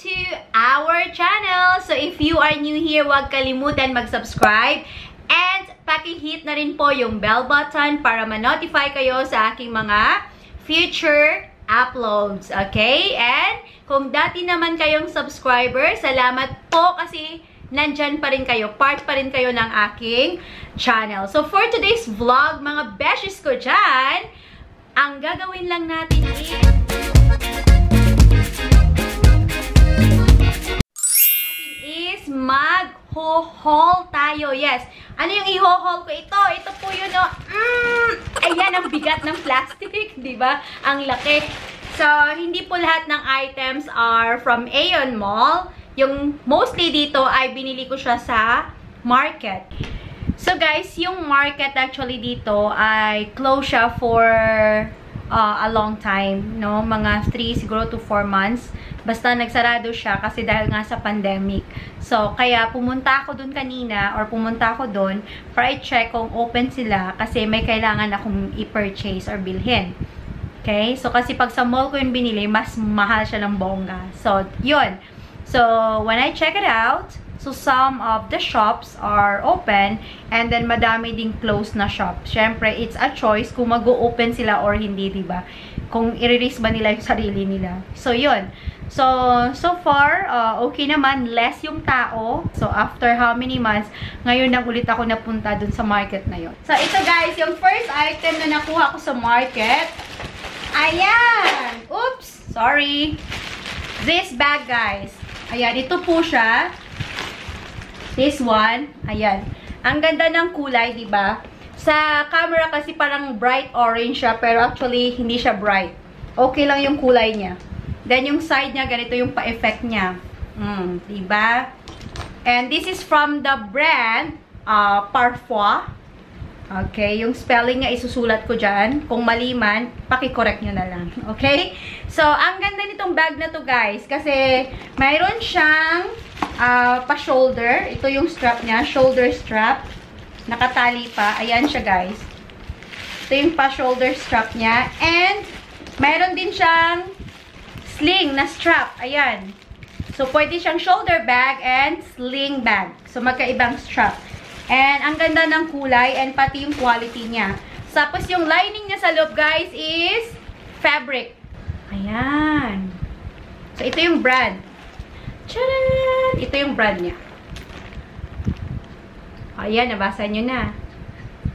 to our channel. So if you are new here, huwag kalimutan mag-subscribe and paki-hit na rin po yung bell button para ma-notify kayo sa aking mga future uploads. Okay? And kung dati naman kayong subscriber, salamat po kasi nandyan pa rin kayo. Part pa rin kayo ng aking channel. So for today's vlog, mga beshies ko dyan, ang gagawin lang natin is mag-haul tayo. Yes. Ano yung i-haul ko? Ito po yun, no? Ayan, ang bigat ng plastic. Diba? Ang laki. So, hindi po lahat ng items are from Aeon Mall. Yung mostly dito ay binili ko siya sa market. So, guys, yung market actually dito ay close siya for a long time, no? Mga 3 siguro to 4 months. Basta nagsarado siya kasi dahil nga sa pandemic. So, kaya pumunta ako dun kanina or pumunta ako dun para i-check kung open sila kasi may kailangan akong i-purchase or bilhin. Okay? So, kasi pag sa mall ko yung binili, mas mahal siya ng bongga. So, yun. So, when I check it out, so some of the shops are open and then madami ding closed na shop. Syempre, it's a choice kung mag-o-open sila or hindi, diba? Kung i-release ba nila yung sarili nila. So, yun. So far, okay naman. Less yung tao. So, after how many months, ngayon na ulit ako napunta dun sa market na yun. So, ito guys, yung first item na nakuha ko sa market. Ayan! Oops! Sorry. This bag, guys. Ayan, ito po siya. This one. Ayan. Ang ganda ng kulay, diba? Sa camera kasi parang bright orange siya, pero actually, hindi siya bright. Okay lang yung kulay niya. Then, yung side niya, ganito yung pa-effect niya. Diba? And this is from the brand, Parfois. Okay? Yung spelling niya, isusulat ko dyan. Kung mali man, paki-correct nyo na lang. Okay? So, ang ganda nitong bag na to, guys. Kasi, mayroon siyang pa-shoulder. Ito yung strap niya. Shoulder strap. Nakatali pa. Ayan siya, guys. Ito yung pa-shoulder strap niya. And, mayroon din siyang sling na strap. Ayan. So, pwede siyang shoulder bag and sling bag. So, magkaibang strap. And, ang ganda ng kulay and pati yung quality niya. Tapos, yung lining niya sa loob, guys, is fabric. Ayan. So, ito yung brand. Tcharan! Ito yung brand niya. Ayan, nabasa nyo na.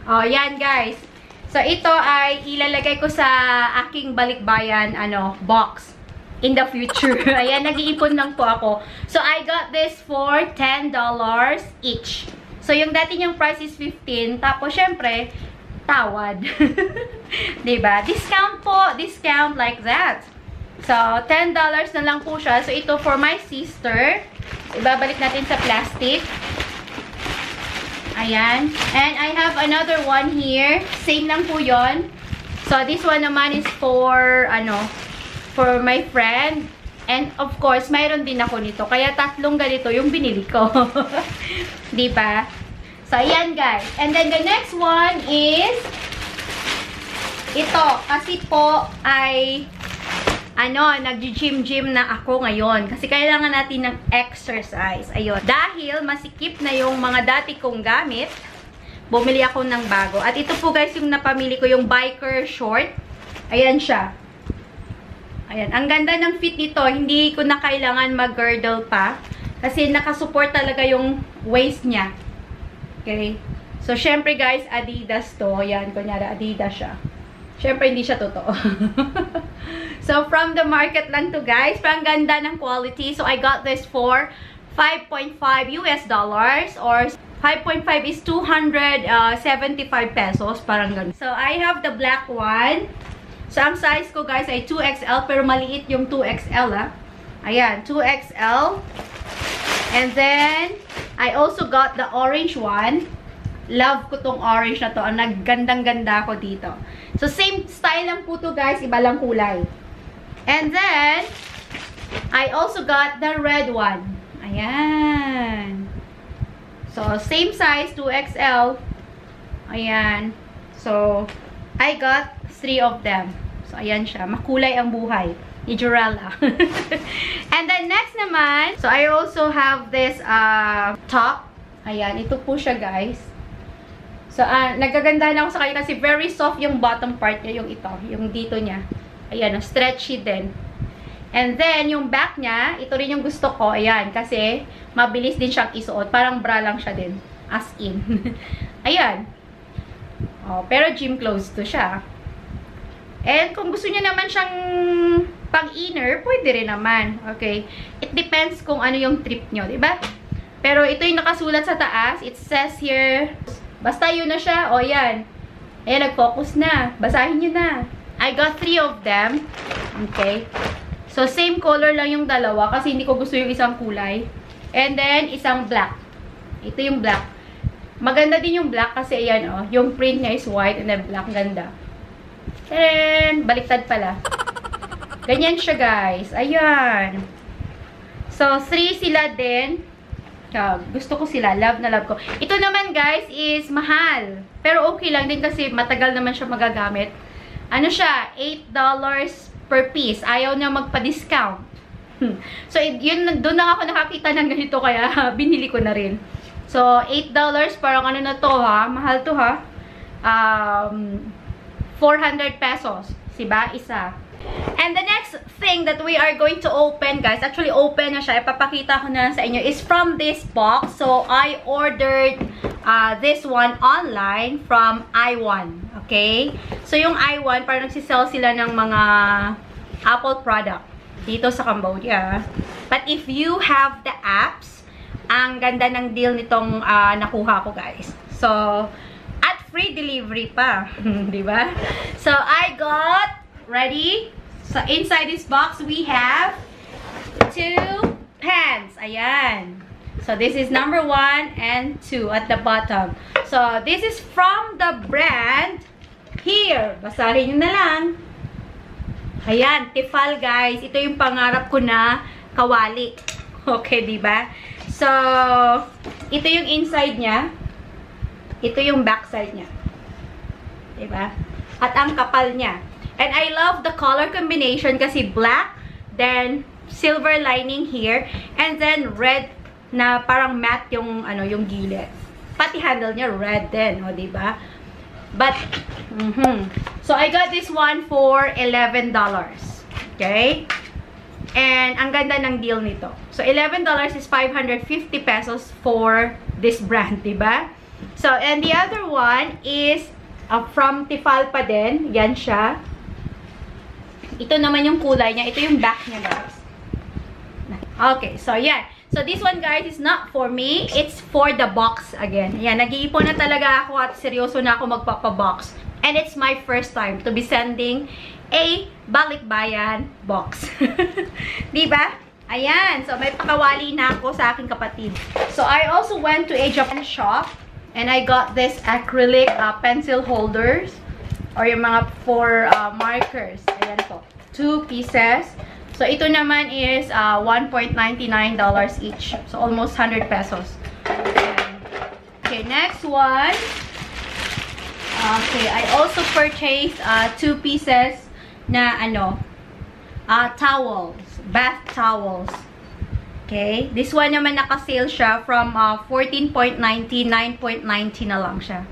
O, ayan, guys. So, ito ay ilalagay ko sa aking balikbayan, box. In the future. Ayan, nag-iipon lang po ako. So, I got this for $10 each. So, yung dati niyang price is 15. Tapos, syempre, tawad. Diba? Discount po. Discount like that. So, $10 na lang po siya. So, ito for my sister. Ibabalik natin sa plastic. Ayan. And I have another one here. Same lang po yon. So, this one naman is for, for my friend. And, of course, mayroon din ako nito. Kaya, tatlong ganito yung binili ko. Diba? So, ayan, guys. And then, the next one is ito. Kasi po, ay nag-gym na ako ngayon. Kasi kailangan natin ng exercise. Ayun. Dahil, masikip na yung mga dati kong gamit, bumili ako ng bago. At ito po, guys, yung napamili ko, yung biker short. Ayan siya. Ayan. Ang ganda ng fit nito. Hindi ko na kailangan mag-girdle pa. Kasi nakasupport talaga yung waist niya. Okay? So, syempre guys, Adidas to. Ayan. Kunyari, Adidas siya. Syempre, hindi siya totoo. So, from the market lang to guys. Pero ang ganda ng quality. So, I got this for $5.5 or 5.5 is 275 pesos. Parang ganun. So, I have the black one. So, ang size ko, guys, ay 2XL. Pero maliit yung 2XL, ah. Ayan, 2XL. And then, I also got the orange one. Love ko tong orange na to. Ang naggandang-ganda ko dito. So, same style lang po to, guys. Iba lang kulay. And then, I also got the red one. Ayan. So, same size, 2XL. Ayan. So, I got 3 of them. So, ayan siya. Makulay ang buhay. Ijurala. And then next naman, so I also have this top. Ayan, ito po siya guys. So nagaganda na ako sa kanya kasi very soft yung bottom part niya, yung ito, yung dito niya. Ayan, stretchy din. And then yung back niya, ito rin yung gusto ko. Ayan, kasi mabilis din siyang isuot. Parang bra lang siya din. As in. Ayan. Oh, pero gym clothes to siya. And kung gusto niya naman siyang pang-inner, pwede rin naman. Okay? It depends kung ano yung trip nyo, diba? Pero ito yung nakasulat sa taas. It says here, basta yun na siya. O, yan. Ayan, nag-focus na. Basahin nyo na. I got 3 of them. Okay? So, same color lang yung dalawa kasi hindi ko gusto yung isang kulay. And then, isang black. Ito yung black. Maganda din yung black kasi ayan, oh. Yung print niya is white and then black. Ganda. And baliktad pala. Ganyan siya, guys. Ayan. So, 3 sila din. Gusto ko sila. Love na love ko. Ito naman, guys, is mahal. Pero okay lang din kasi matagal naman siya magagamit. Ano siya? $8 per piece. Ayaw niya magpa-discount. So, yun, doon na ako nakakita ng ganito kaya binili ko na rin. So, $8 parang ano na to ha? Mahal to ha? 400 pesos. Diba? Isa. And the next thing that we are going to open, guys, actually open na siya, ipapakita ko na sa inyo, is from this box. So, I ordered this one online from I1. Okay? So, yung I1, parang nagsisell sila ng mga Apple product dito sa Cambodia. But if you have the apps, ang ganda ng deal nitong nakuha ko, guys. So, at free delivery pa. Diba? So, I got, ready? So, inside this box, we have 2 pens. Ayan. So, this is number 1 and 2 at the bottom. So, this is from the brand here. Basahin nyo na lang. Ayan, Tefal, guys. Ito yung pangarap ko na kawali. Okay, diba? So, ito yung inside niya. Ito yung backside niya. Diba? At ang kapal niya. And I love the color combination kasi black, then silver lining here, and then red na parang matte yung, ano, yung gilid. Pati handle niya red din, o, diba? But, so I got this one for $11. Okay? And ang ganda ng deal nito. So, $11 is 550 pesos for this brand, diba? So, and the other one is from Tefal pa din. Yan siya. Ito naman yung kulay niya. Ito yung back niya, guys. Okay, so yan. So, this one, guys, is not for me. It's for the box again. Yan, nag-iipon na talaga ako at seryoso na ako magpapabox. And it's my first time to be sending a balikbayan box. Diba? Ayan. So, may pakawali na ako sa aking kapatid. So, I also went to a Japan shop and I got this acrylic pencil holders or yung mga 4 markers. Ayan po. 2 pieces. So, ito naman is $1.99 each. So, almost 100 pesos. Ayan. Okay, next one. Okay, I also purchased 2 pieces na ano, towels. Bath towels. Okay. This one naman naka-sale siya from 14.90, 9.90 na lang siya.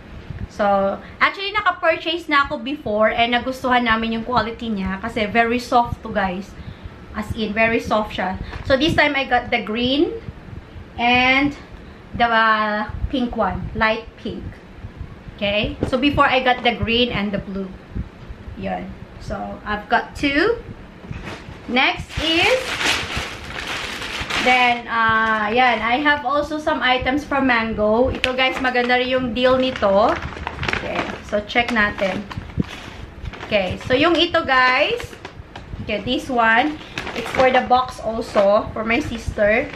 So, actually, naka-purchase na ako before and nagustuhan namin yung quality niya kasi very soft to, guys. As in, very soft siya. So, this time, I got the green and the pink one. Light pink. Okay? So, before, I got the green and the blue. Yun. So, I've got 2. Next is, then, yan. I have also some items from Mango. Ito, guys, maganda rin yung deal nito. Okay. So, check natin. Okay. So, yung ito, guys. Okay, this one. It's for the box also. For my sister.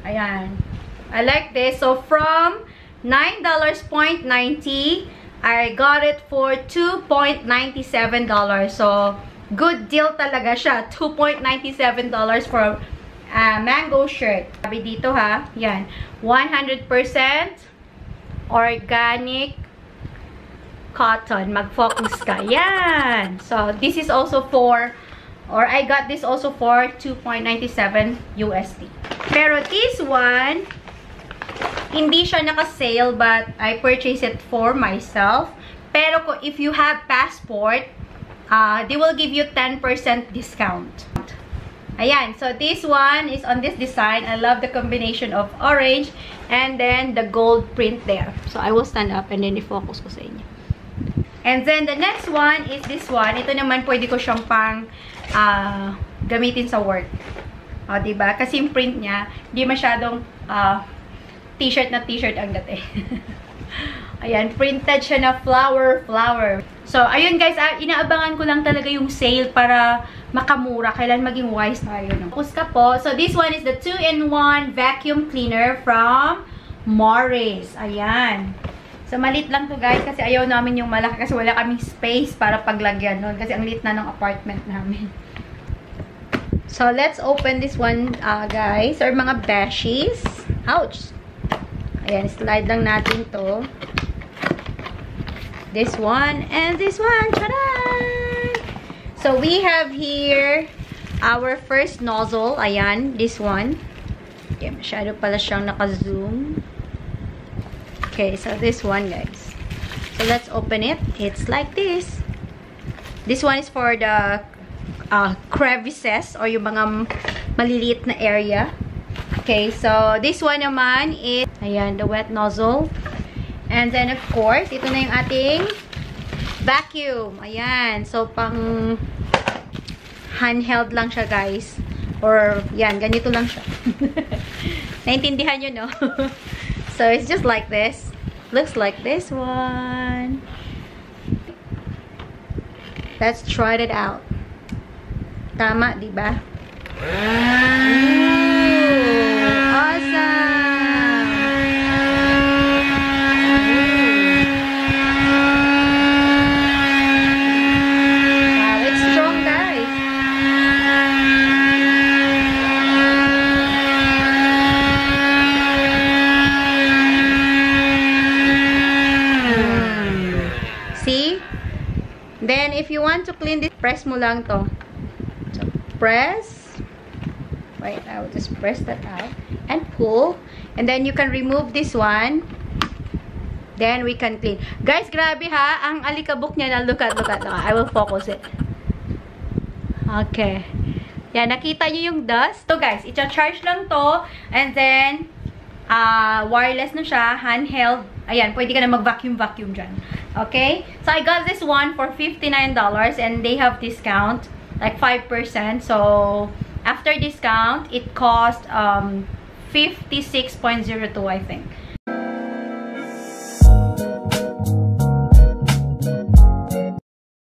Ayan. I like this. So, from $9.90, I got it for $2.97. So, good deal talaga siya. $2.97 for mango shirt. Sabi dito ha. Yan. 100% organic cotton. Mag-focus ka. Yan. So, this is also for Or I got this also for 2.97 USD. Pero this one, hindi siya naka-sale but I purchased it for myself. Pero if you have passport, they will give you 10% discount. Ayan, so this one is on this design. I love the combination of orange and then the gold print there. So I will stand up and then i-focus ko sa inyo. And then the next one is this one. Ito naman pwede ko siyang pang gamitin sa work. O, diba? Kasi yung print niya, hindi masyadong t-shirt na t-shirt ang dati. Ayan, printed siya na flower. So, ayun guys, inaabangan ko lang talaga yung sale para makamura. Kailan maging wise tayo, no? Focus ka po. So, this one is the 2-in-1 vacuum cleaner from Morries. Ayan. So, malit lang to guys kasi ayaw namin yung malaki kasi wala kaming space para paglagyan nun kasi ang lit na ng apartment namin. So, let's open this one, guys. Or mga beshies. Ouch! Ayan, slide lang natin to. This one and this one. Tadaan! So, we have here our first nozzle. Ayan, this one. Okay, masyado pala siyang naka-zoom. Okay, so this one, guys. So, let's open it. It's like this. This one is for the crevices or yung mga maliliit na area. Okay, so this one naman is, ayan, the wet nozzle. And then, of course, ito na yung ating vacuum. Ayan, so pang handheld lang siya, guys. Or, yan, ganito lang siya. Naintindihan nyo, no? So, it's just like this. Looks like this one. Let's try it out. Tama, diba? Awesome! Wow, it's strong, guys. See? Then, if you want to clean this, press mo lang to. So, press. Wait, I will just press that out. And pull. And then, you can remove this one. Then, we can clean. Guys, grabe ha. Ang alikabok niya na. Look at. I will focus it. Okay. Yan, nakita niyo yung dust. So, guys, i-charge lang to. And then, wireless na siya. Handheld. Ayan, pwede ka na mag-vacuum dyan. Okay? So, I got this one for $59 and they have discount, like 5%. So, after discount, it cost $56.02, I think.